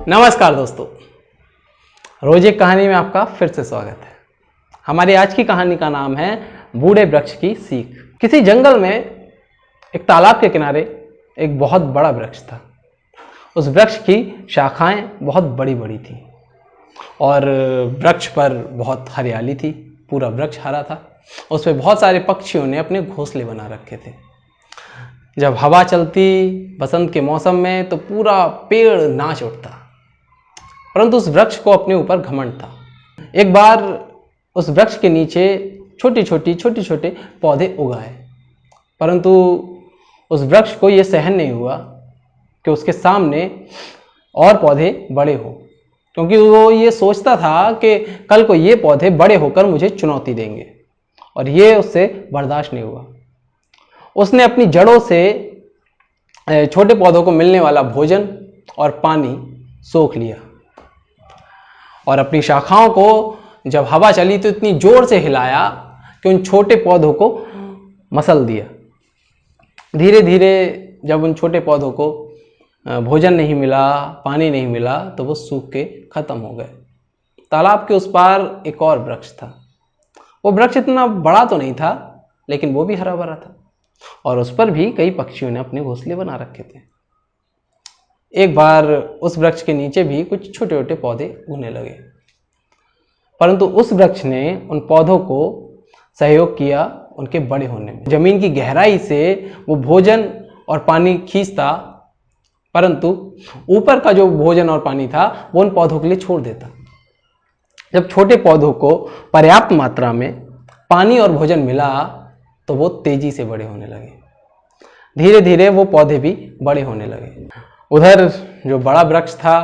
नमस्कार दोस्तों, रोज एक कहानी में आपका फिर से स्वागत है। हमारी आज की कहानी का नाम है बूढ़े वृक्ष की सीख। किसी जंगल में एक तालाब के किनारे एक बहुत बड़ा वृक्ष था। उस वृक्ष की शाखाएं बहुत बड़ी बड़ी थीं और वृक्ष पर बहुत हरियाली थी। पूरा वृक्ष हरा था। उस पर बहुत सारे पक्षियों ने अपने घोंसले बना रखे थे। जब हवा चलती बसंत के मौसम में तो पूरा पेड़ नाच उठता, परंतु उस वृक्ष को अपने ऊपर घमंड था। एक बार उस वृक्ष के नीचे छोटे छोटे पौधे उगाए, परंतु उस वृक्ष को यह सहन नहीं हुआ कि उसके सामने और पौधे बड़े हो, क्योंकि वो ये सोचता था कि कल को ये पौधे बड़े होकर मुझे चुनौती देंगे, और ये उससे बर्दाश्त नहीं हुआ। उसने अपनी जड़ों से छोटे पौधों को मिलने वाला भोजन और पानी सोख लिया और अपनी शाखाओं को जब हवा चली तो इतनी जोर से हिलाया कि उन छोटे पौधों को मसल दिया। धीरे धीरे जब उन छोटे पौधों को भोजन नहीं मिला, पानी नहीं मिला, तो वो सूख के खत्म हो गए। तालाब के उस पार एक और वृक्ष था। वो वृक्ष इतना बड़ा तो नहीं था, लेकिन वो भी हरा भरा था और उस पर भी कई पक्षियों ने अपने घोंसले बना रखे थे। एक बार उस वृक्ष के नीचे भी कुछ छोटे छोटे पौधे उगने लगे, परंतु उस वृक्ष ने उन पौधों को सहयोग किया उनके बड़े होने में। जमीन की गहराई से वो भोजन और पानी खींचता, परंतु ऊपर का जो भोजन और पानी था वो उन पौधों के लिए छोड़ देता। जब छोटे पौधों को पर्याप्त मात्रा में पानी और भोजन मिला तो वो तेजी से बड़े होने लगे। धीरे धीरे वो पौधे भी बड़े होने लगे। उधर जो बड़ा वृक्ष था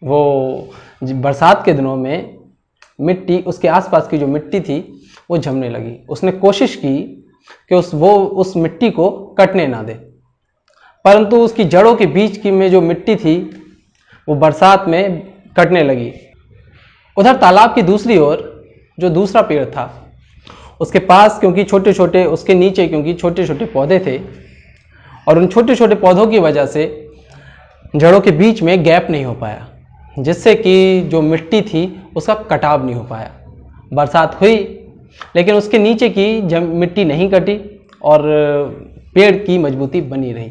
वो बरसात के दिनों में मिट्टी, उसके आसपास की जो मिट्टी थी वो जमने लगी। उसने कोशिश की कि उस मिट्टी को कटने ना दे, परंतु उसकी जड़ों के बीच की में जो मिट्टी थी वो बरसात में कटने लगी। उधर तालाब की दूसरी ओर जो दूसरा पेड़ था, उसके पास क्योंकि उसके नीचे क्योंकि छोटे छोटे पौधे थे और उन छोटे छोटे पौधों की वजह से जड़ों के बीच में गैप नहीं हो पाया, जिससे कि जो मिट्टी थी उसका कटाव नहीं हो पाया। बरसात हुई लेकिन उसके नीचे की मिट्टी नहीं कटी और पेड़ की मजबूती बनी रही।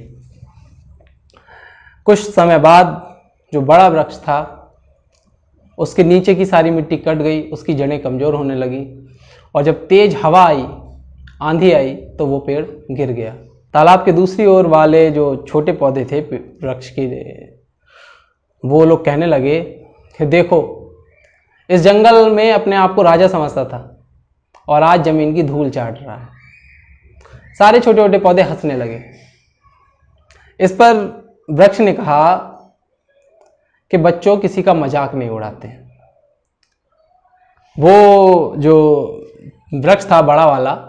कुछ समय बाद जो बड़ा वृक्ष था उसके नीचे की सारी मिट्टी कट गई, उसकी जड़ें कमज़ोर होने लगी और जब तेज हवा आई, आंधी आई, तो वो पेड़ गिर गया। तालाब के दूसरी ओर वाले जो छोटे पौधे थे वृक्ष के, वो लोग कहने लगे कि देखो, इस जंगल में अपने आप को राजा समझता था और आज जमीन की धूल चाट रहा है। सारे छोटे छोटे पौधे हंसने लगे। इस पर वृक्ष ने कहा कि बच्चों, किसी का मजाक नहीं उड़ाते। वो जो वृक्ष था बड़ा वाला,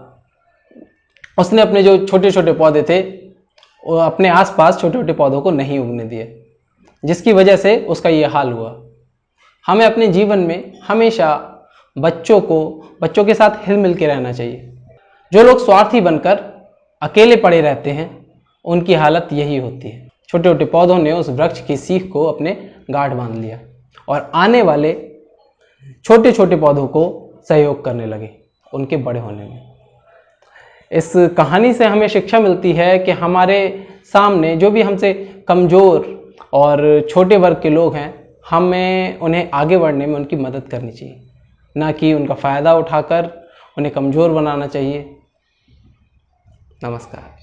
उसने अपने जो छोटे छोटे पौधे थे वो अपने आसपास छोटे छोटे पौधों को नहीं उगने दिए, जिसकी वजह से उसका ये हाल हुआ। हमें अपने जीवन में हमेशा बच्चों के साथ हिल मिल के रहना चाहिए। जो लोग स्वार्थी बनकर अकेले पड़े रहते हैं उनकी हालत यही होती है। छोटे छोटे पौधों ने उस वृक्ष की सीख को अपने गांठ बांध लिया और आने वाले छोटे छोटे पौधों को सहयोग करने लगे उनके बड़े होने में। इस कहानी से हमें शिक्षा मिलती है कि हमारे सामने जो भी हमसे कमज़ोर और छोटे वर्ग के लोग हैं, हमें उन्हें आगे बढ़ने में उनकी मदद करनी चाहिए, ना कि उनका फ़ायदा उठाकर उन्हें कमज़ोर बनाना चाहिए। नमस्कार।